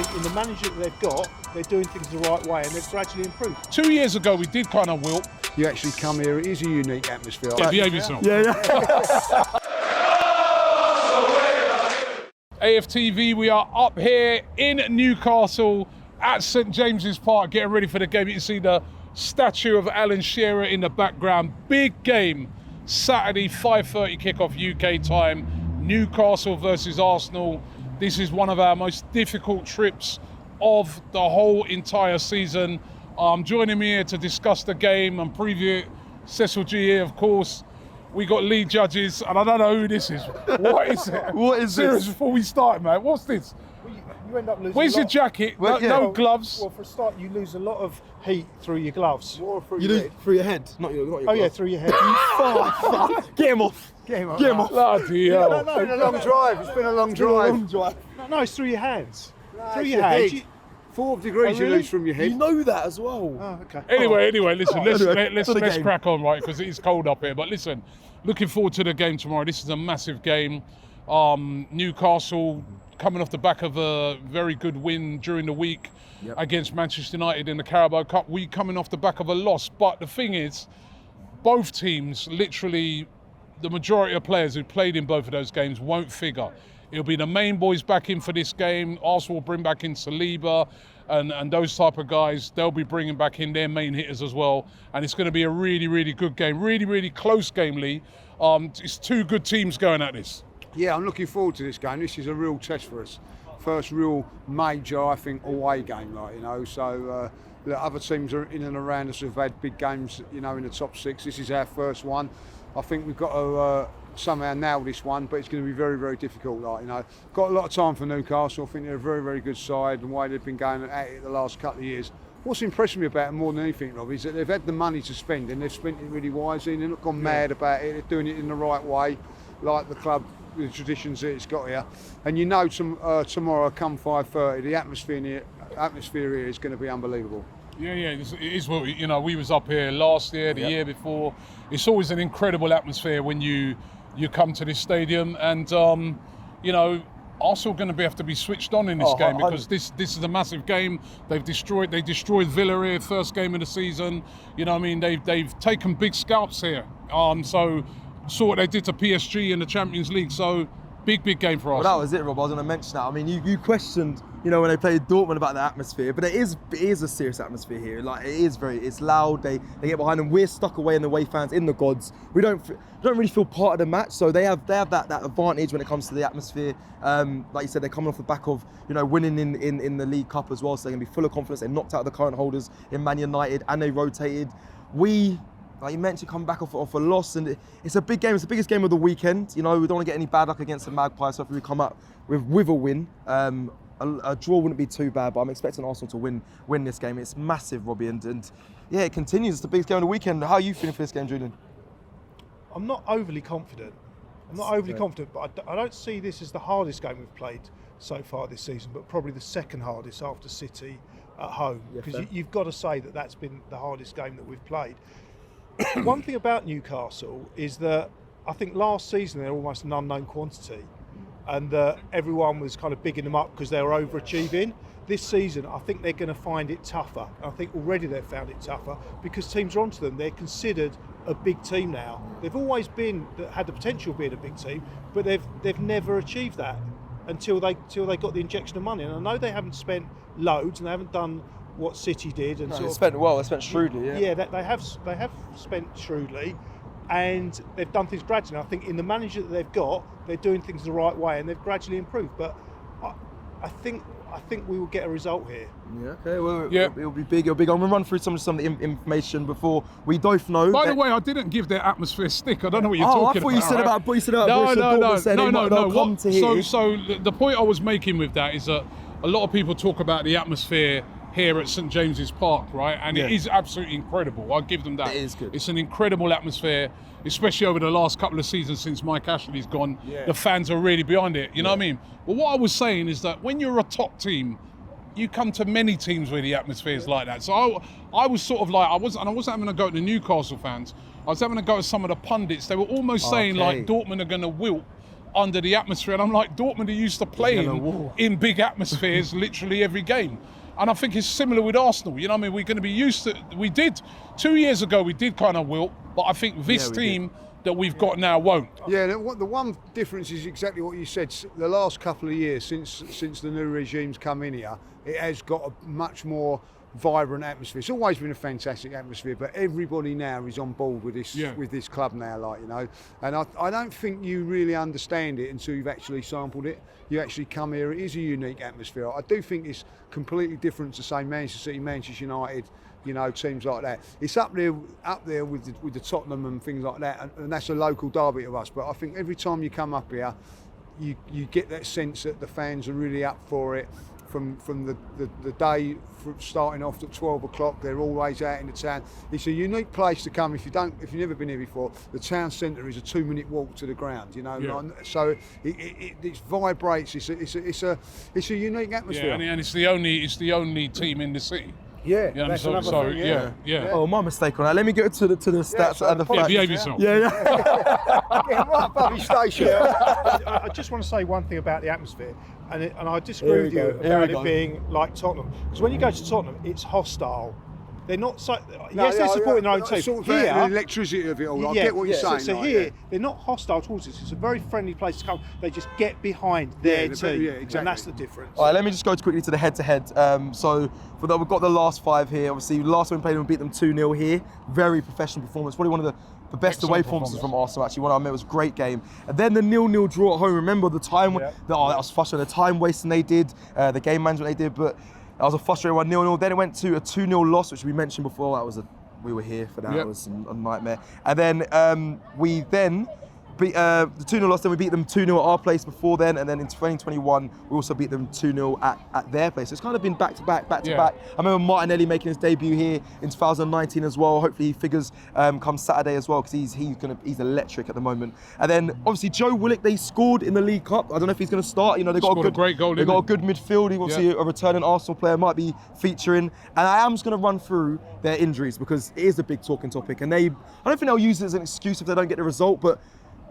think in the manager that they've got, they're doing things the right way and they've gradually improved. 2 years ago, we did kind of wilt. You actually come here, it is a unique atmosphere. Yeah, behave yourself. Yeah. AFTV, we are up here in Newcastle at St James's Park, getting ready for the game. You can see the statue of Alan Shearer in the background. Big game, Saturday, 5:30 kickoff UK time. Newcastle versus Arsenal. This is one of our most difficult trips of the whole entire season. Joining me here to discuss the game and preview it, Cecil G here, of course. We got lead judges, and I don't know who this is. What is it? What is Serious this? before we start, man. What's this? You end up losing Where's a your lot. jacket? Well, yeah. No gloves. Well, for a start, you lose a lot of heat through your gloves. You lose through your head, not your Oh yeah, through your head. Get him off. Get him off. Bloody hell. It's been a long drive, it's been a long drive. No, it's through your hands. Through it's your your hands. head. 4 degrees Oh, really? you lose from your head. You know that as well. Oh, okay. Anyway, listen, Anyway, let's to the game. crack on, right? Because it is cold up here. But listen, looking forward to the game tomorrow. This is a massive game. Newcastle coming off the back of a very good win during the week against Manchester United in the Carabao Cup. We coming off the back of a loss. But the thing is, both teams, literally, the majority of players who played in both of those games won't figure. It'll be the main boys back in for this game. Arsenal will bring back in Saliba and those type of guys. They'll be bringing back in their main hitters as well. And it's going to be a really, really good game. Really, really close game, Lee. It's two good teams going at this. Yeah, I'm looking forward to this game. This is a real test for us. First real major, I think, away game, So the other teams are in and around us have had big games, in the top 6. This is our first one. I think we've got to somehow nail this one, but it's going to be very, very difficult. Got a lot of time for Newcastle. I think they're a very, very good side, and the way they've been going at it the last couple of years. What's impressed me about them more than anything, Rob, is that they've had the money to spend, and they've spent it really wisely, and they've not gone mad about it. They're doing it in the right way, like the club, the traditions that it's got here. And tomorrow, come 5:30, the atmosphere here is going to be unbelievable. Yeah, it is. Well, we was up here last year, the year before. It's always an incredible atmosphere when you come to this stadium, and Arsenal going to have to be switched on in this game because this is a massive game. They destroyed Villa here, first game of the season. They've taken big scalps here. So saw what they did to PSG in the Champions League. So big game for us. Well, that was it, Rob. I was going to mention that. I mean, you questioned, when they played Dortmund about the atmosphere, but it is a serious atmosphere here. It's loud. They get behind them. We're stuck away in the away fans, in the gods. We don't really feel part of the match. So they have that advantage when it comes to the atmosphere. Like you said, they're coming off the back of winning in the League Cup as well. So they're going to be full of confidence. They knocked out the current holders in Man United, and they rotated. Like you mentioned, come back off a loss, and it's a big game. It's the biggest game of the weekend. We don't want to get any bad luck against the Magpies, so if we come up with a win, a draw wouldn't be too bad. But I'm expecting Arsenal to win this game. It's massive, Robbie, and it continues. It's the biggest game of the weekend. How are you feeling for this game, Julian? I'm not overly confident. But I don't see this as the hardest game we've played so far this season, but probably the second hardest after City at home, because you've got to say that that's been the hardest game that we've played. One thing about Newcastle is that I think last season they're almost an unknown quantity, and everyone was kind of bigging them up because they were overachieving. This season, I think they're going to find it tougher. I think already they've found it tougher because teams are onto them. They're considered a big team now. They've always had the potential of being a big team, but they've never achieved that until they got the injection of money. And I know they haven't spent loads and they haven't done what City did, and They spent shrewdly. Yeah, they have spent shrewdly, and they've done things gradually. I think in the manager that they've got, they're doing things the right way, and they've gradually improved. But I think we will get a result here. Yeah. Okay. Well, it'll be big. I'm going to run through some of the information before we both know. By the way, I didn't give their atmosphere stick. I don't know what you're talking about. I thought you said about. No. So the point I was making with that is that a lot of people talk about the atmosphere here at St James's Park, right? And it is absolutely incredible. I'll give them that. It is good. It's an incredible atmosphere, especially over the last couple of seasons since Mike Ashley's gone. Yeah. The fans are really behind it. You know what I mean? But what I was saying is that when you're a top team, you come to many teams where the atmosphere is like that. So I was sort of like, I wasn't having a go at the Newcastle fans. I was having a go at some of the pundits. They were almost saying like Dortmund are going to wilt under the atmosphere. And I'm like, Dortmund are used to playing in big atmospheres literally every game. And I think it's similar with Arsenal. You know what I mean? We're going to be used to, we did, 2 years ago, we did kind of wilt, but I think this team that we've got now won't. Yeah, the one difference is exactly what you said. The last couple of years, since the new regime's come in here, it has got a much more vibrant atmosphere. It's always been a fantastic atmosphere, but everybody now is on board with this club now, like, you know. And I don't think you really understand it until you've actually sampled it. You actually come here, it is a unique atmosphere. I do think it's completely different to, say, Manchester City, Manchester United, you know, teams like that. It's up there with the Tottenham and things like that, and that's a local derby to us. But I think every time you come up here, you get that sense that the fans are really up for it. From the day starting off at 12 o'clock, they're always out in the town. It's a unique place to come if you've never been here before. The town centre is a 2-minute walk to the ground, you know. Yeah. So it vibrates. It's a unique atmosphere. Yeah, and it's the only team in the city. Yeah, you know, that's so thing, yeah. Oh, my mistake on that. Let me get to the stats and the facts. Behave yourself. Yeah. Getting right above his station. I just want to say one thing about the atmosphere, and I disagree with you about it being like Tottenham. Because when you go to Tottenham, it's hostile. They're not so. They're supporting their own team. Sort of the electricity of it all. I get what you're saying. So here, they're not hostile towards us. It's a very friendly place to come. They just get behind their team, exactly. and that's the difference. All right, let me just go quickly to the head-to-head. So we've got the last 5 here. Obviously, last time we played them, we beat them 2-0 here. Very professional performance. Probably one of the best away performances from Arsenal, actually. One I meant was a great game. And then the 0-0 draw at home. Remember the time that was frustrating. The time wasting they did, the game management they did, but that was a frustrating one, 0-0. Then it went to a 2-0 loss, which we mentioned before. We were here for that. It was a nightmare. And then we beat the 2-0 loss, then we beat them 2-0 at our place before then, and then in 2021 we also beat them 2-0 at their place. So it's kind of been back to back. I remember Martinelli making his debut here in 2019 as well. Hopefully he figures come Saturday as well, because he's electric at the moment. And then obviously Joe Willock, they scored in the League Cup. I don't know if he's going to start. You know, they got a great goal. They got a good midfield. He obviously a returning Arsenal player might be featuring. And I am just going to run through their injuries, because it is a big talking topic. And I don't think they'll use it as an excuse if they don't get the result, but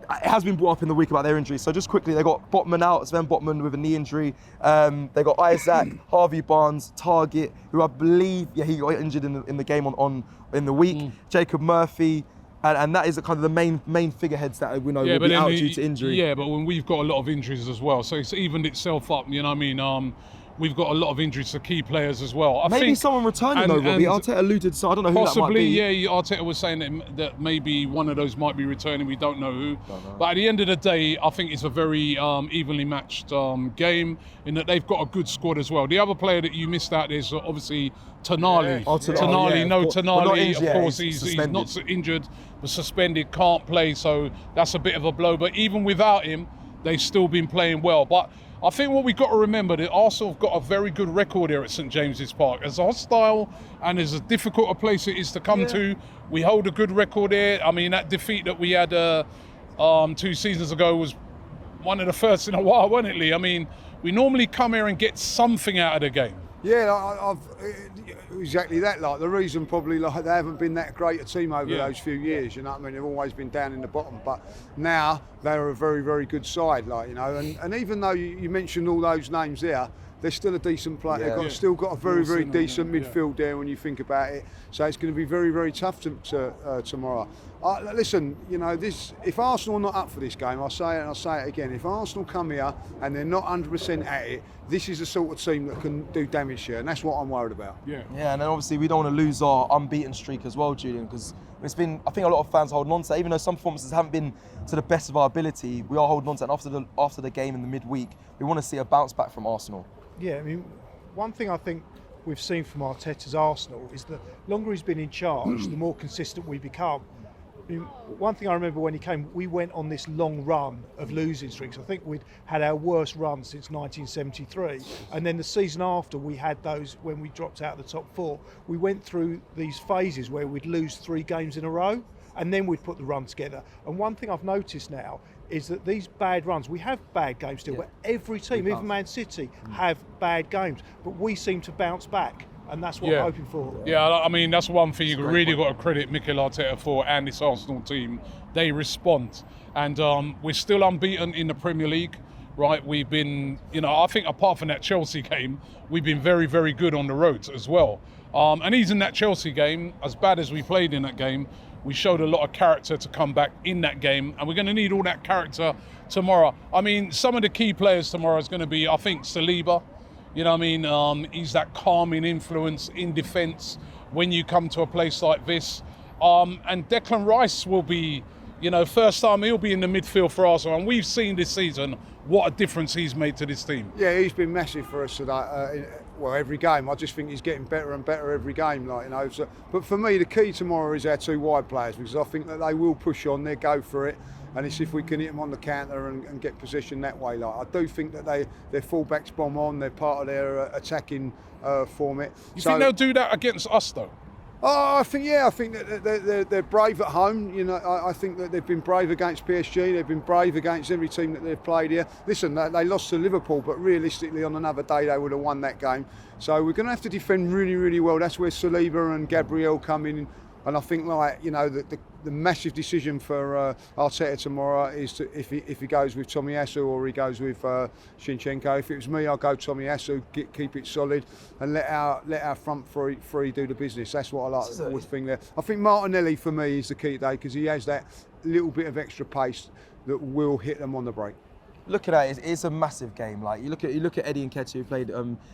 it has been brought up in the week about their injuries. So just quickly, they got Botman out, Sven Botman with a knee injury. They got Isaac, Harvey Barnes, Target, who I believe, he got injured in the game in the week. Jacob Murphy, and that is kind of the main figureheads that we know will be out due to injury. Yeah, but when we've got a lot of injuries as well, so it's evened itself up. You know what I mean? We've got a lot of injuries to key players as well. I think someone returning though, Robbie. Arteta alluded, so I don't know who that might be. Yeah, Arteta was saying that maybe one of those might be returning. We don't know who. But at the end of the day, I think it's a very evenly matched game, in that they've got a good squad as well. The other player that you missed out is obviously Tonali. Tonali, of course, he's not injured, but suspended, can't play, so that's a bit of a blow. But even without him, they've still been playing well. But I think what we've got to remember, that Arsenal have got a very good record here at St James's Park. As hostile and as difficult a place it is to come to, we hold a good record here. I mean, that defeat that we had 2 seasons ago was one of the first in a while, wasn't it, Lee? I mean, we normally come here and get something out of the game. Yeah, I've exactly that. Like, the reason probably, like, they haven't been that great a team over those few years. You know what I mean? They've always been down in the bottom, but now they're a very, very good side. Like, you know, and even though you mentioned all those names there, they're still a decent player. They've still got a very, very decent midfield there when you think about it. So it's going to be very, very tough tomorrow. Listen, you know, if Arsenal are not up for this game, I'll say it and I'll say it again. If Arsenal come here and they're not 100% at it, this is the sort of team that can do damage here, and that's what I'm worried about. Yeah, and then obviously we don't want to lose our unbeaten streak as well, Julian, because I think a lot of fans are holding on to that. Even though some performances haven't been to the best of our ability, we are holding on to that. And after the game in the midweek, we want to see a bounce back from Arsenal. Yeah, I mean, one thing I think we've seen from Arteta's Arsenal is the longer he's been in charge, the more consistent we become. I mean, one thing I remember when he came, we went on this long run of losing streaks. I think we'd had our worst run since 1973. And then the season after, we had those when we dropped out of the top 4. We went through these phases where we'd lose 3 games in a row, and then we'd put the run together. And one thing I've noticed now is that these bad runs, we have bad games still, but every team, even Man City, have bad games. But we seem to bounce back. and that's what I'm hoping for. Yeah, I mean, that's one thing you really got to credit Mikel Arteta for and this Arsenal team. They respond. And we're still unbeaten in the Premier League, right? We've been, I think apart from that Chelsea game, we've been very, very good on the road as well. And even that Chelsea game, as bad as we played in that game, we showed a lot of character to come back in that game, and we're going to need all that character tomorrow. I mean, some of the key players tomorrow is going to be, I think, Saliba. You know what I mean? He's that calming influence in defence when you come to a place like this. And Declan Rice will be, first time he'll be in the midfield for Arsenal. And we've seen this season what a difference he's made to this team. Yeah, he's been massive for us today. Every game. I just think he's getting better and better every game. So, but for me, the key tomorrow is our two wide players, because I think that they will push on. They'll go for it, and it's if we can hit them on the counter and get possession that way. I do think that their fullbacks bomb on. They're part of their attacking format. You think they'll do that against us though? Oh, I think that they're brave at home. I think that they've been brave against PSG. They've been brave against every team that they've played here. Listen, they lost to Liverpool, but realistically, on another day, they would have won that game. So we're going to have to defend really, really well. That's where Saliba and Gabriel come in. And I think, the massive decision for Arteta tomorrow is to, if he goes with Tomiyasu or he goes with Zinchenko. If it was me, I'd go Tomiyasu, keep it solid, and let our front three do the business. That's what I like. Always think there. I think Martinelli for me is the key today, because he has that little bit of extra pace that will hit them on the break. Look at that, it's a massive game. Like you look at Eddie Nketiah, who played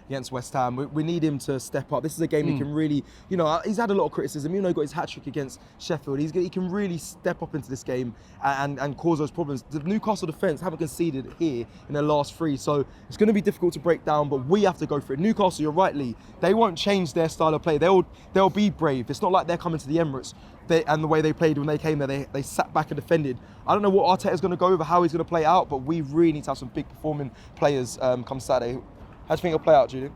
against West Ham. We need him to step up. This is a game he can really, he's had a lot of criticism. Even though he got his hat-trick against Sheffield, he can really step up into this game and cause those problems. The Newcastle defence haven't conceded here in their last three, so it's going to be difficult to break down, but we have to go for it. Newcastle, you're right, Lee, they won't change their style of play. They'll be brave. It's not like they're coming to the Emirates and the way they played when they came there, they sat back and defended. I don't know what Arteta's going to go over, how he's going to play out, but we really need to have some big performing players come Saturday. How do you think it'll play out, Judy?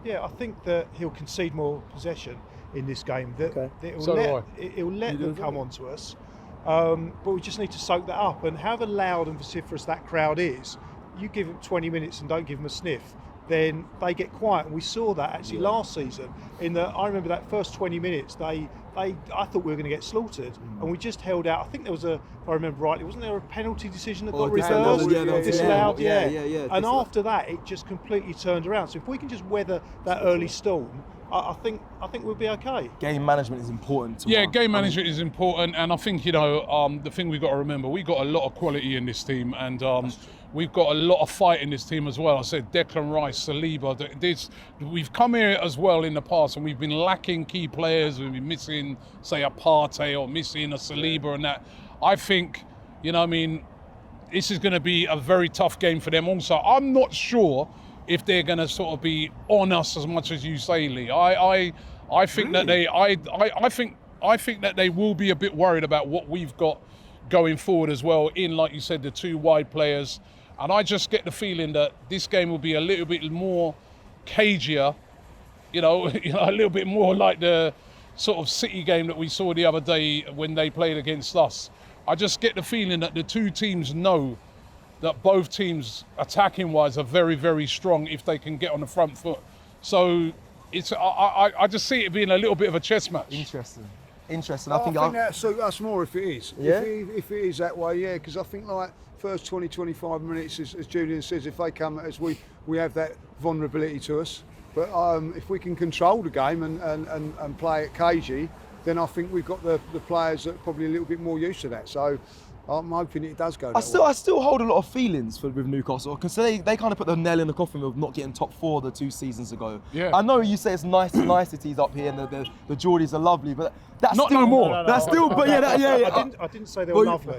Yeah, I think that he'll concede more possession in this game. It'll let them come onto us, but we just need to soak that up. And however loud and vociferous that crowd is, you give them 20 minutes and don't give them a sniff, then they get quiet. And we saw that actually last season. I remember that first 20 minutes, I thought we were going to get slaughtered, and we just held out. I think there was if I remember rightly, wasn't there a penalty decision that got reversed, disallowed? Yeah. And after that, it just completely turned around. So if we can just weather that early storm, I think we'll be okay. Game management is important. Game management is important, and I think the thing we've got to remember, we've got a lot of quality in this team, and we've got a lot of fight in this team as well. I said Declan Rice, Saliba. We've come here as well in the past, and we've been lacking key players. We've been missing, say, a Partey or missing a Saliba and that. I think, this is going to be a very tough game for them. Also, I'm not sure if they're going to sort of be on us as much as you say, Lee. I think that I think that they will be a bit worried about what we've got going forward as well. Like you said, the two wide players. And I just get the feeling that this game will be a little bit more cagier, a little bit more like the sort of City game that we saw the other day when they played against us. I just get the feeling that the two teams know that both teams, attacking-wise, are very, very strong if they can get on the front foot. So I just see it being a little bit of a chess match. Interesting. I think that suits us more if it is. Yeah? If it is that way, yeah, because I think first 20, 25 minutes, as Julian says, if they come at us, we have that vulnerability to us. But if we can control the game and play it cagey, then I think we've got the players that are probably a little bit more used to that. So I'm hoping it does go that way. I still hold a lot of feelings with Newcastle, because they kind of put the nail in the coffin of not getting top four the 2 seasons ago. Yeah. I know you say it's niceties up here and the Geordies are lovely, but that's not still, no more. No. That's still, but yeah. I didn't say they were lovely.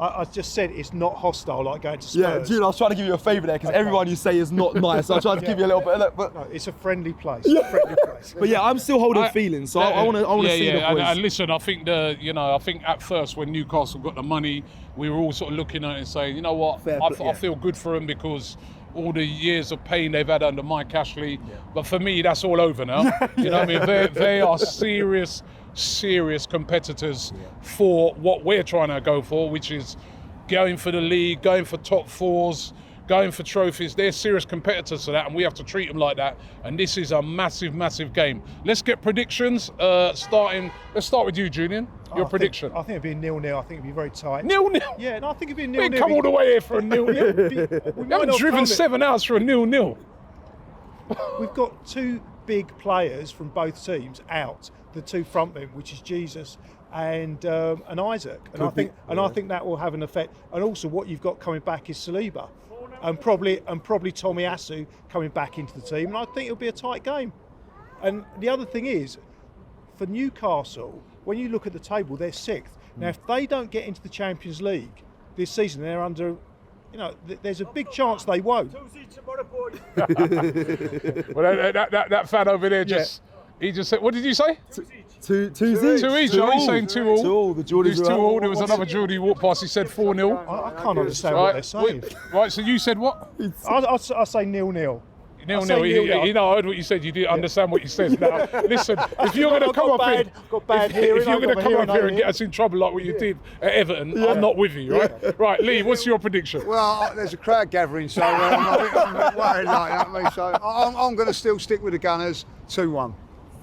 I just said it's not hostile like going to Spurs. Yeah, Jude, I was trying to give you a favour there, because everyone you say is not nice. So I tried to give you a little bit. But no, it's a friendly place. But yeah, I'm still holding feelings. So I want to see the boys. And listen, I think I think at first when Newcastle got the money, we were all sort of looking at it and saying, you know what, I feel good for them because all the years of pain they've had under Mike Ashley. Yeah. But for me, that's all over now. You know what I mean? They are serious competitors for what we're trying to go for, which is going for the league, going for top fours, going for trophies. They're serious competitors to that, and we have to treat them like that. And this is a massive, massive game. Let's get predictions. Let's start with you, Julian. Your prediction. I think it'd be 0-0. I think it'd be very tight. 0-0? Yeah, no, I think it'd be 0-0. We come all the way here for a 0-0. We haven't driven 7 hours for a 0-0. We've got two big players from both teams out, the two front men, which is Jesus and Isaac, and I think that will have an effect. And also, what you've got coming back is Saliba, and probably Tomiyasu coming back into the team. And I think it'll be a tight game. And the other thing is, for Newcastle, when you look at the table, they're 6th. Now, if they don't get into the Champions League this season, they're under. There's a big chance they won't. Well, that fan over there he just said, what did you say? Two each. 2 each. Oh, he's saying 2-2. 2-2. The Geordies are 2-2. There was another Geordie walk past. He said 4-0. I can't understand what they're saying. Right. So you said what? I say 0-0. 0-0. He heard what you said. You didn't understand what you said. Now, listen, if you're going to come up here, if you're going to come up here and get us in trouble like what you did at Everton, I'm not with you, right? Yeah. Right, Lee, what's your prediction? Well, there's a crowd gathering, so I'm a bit worried like that. So I'm going to still stick with the Gunners. 2-1.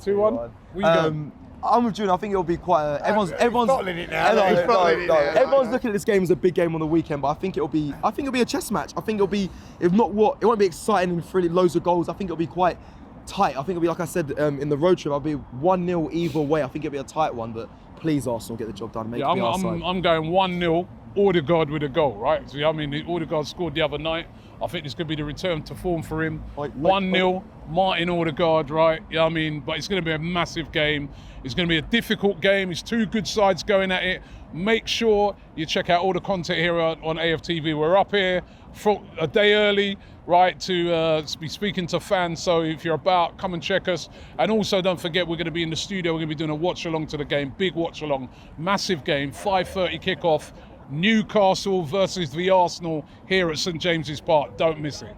2-1. Where you going? I'm with June. I think it'll be quite. Everyone's bottling it now. Everyone's looking at this game as a big game on the weekend, but I think it'll be a chess match. I think it'll be, if not what, it won't be exciting and really loads of goals. I think it'll be quite tight. I think it'll be, like I said in the road trip, I'll be 1-0 either way. I think it'll be a tight one, but please Arsenal get the job done. I'm going 1-0. Odegaard with a goal, right? So, I mean, Odegaard scored the other night. I think this could be the return to form for him. 1-0, Martin Odegaard, right? I mean, but it's going to be a massive game. It's going to be a difficult game. It's two good sides going at it. Make sure you check out all the content here on AFTV. We're up here for a day early, right, to be speaking to fans. So if you're about, come and check us. And also don't forget, we're going to be in the studio. We're going to be doing a watch along to the game. Big watch along. Massive game. 5:30 kickoff. Newcastle versus the Arsenal here at St James's Park. Don't miss it.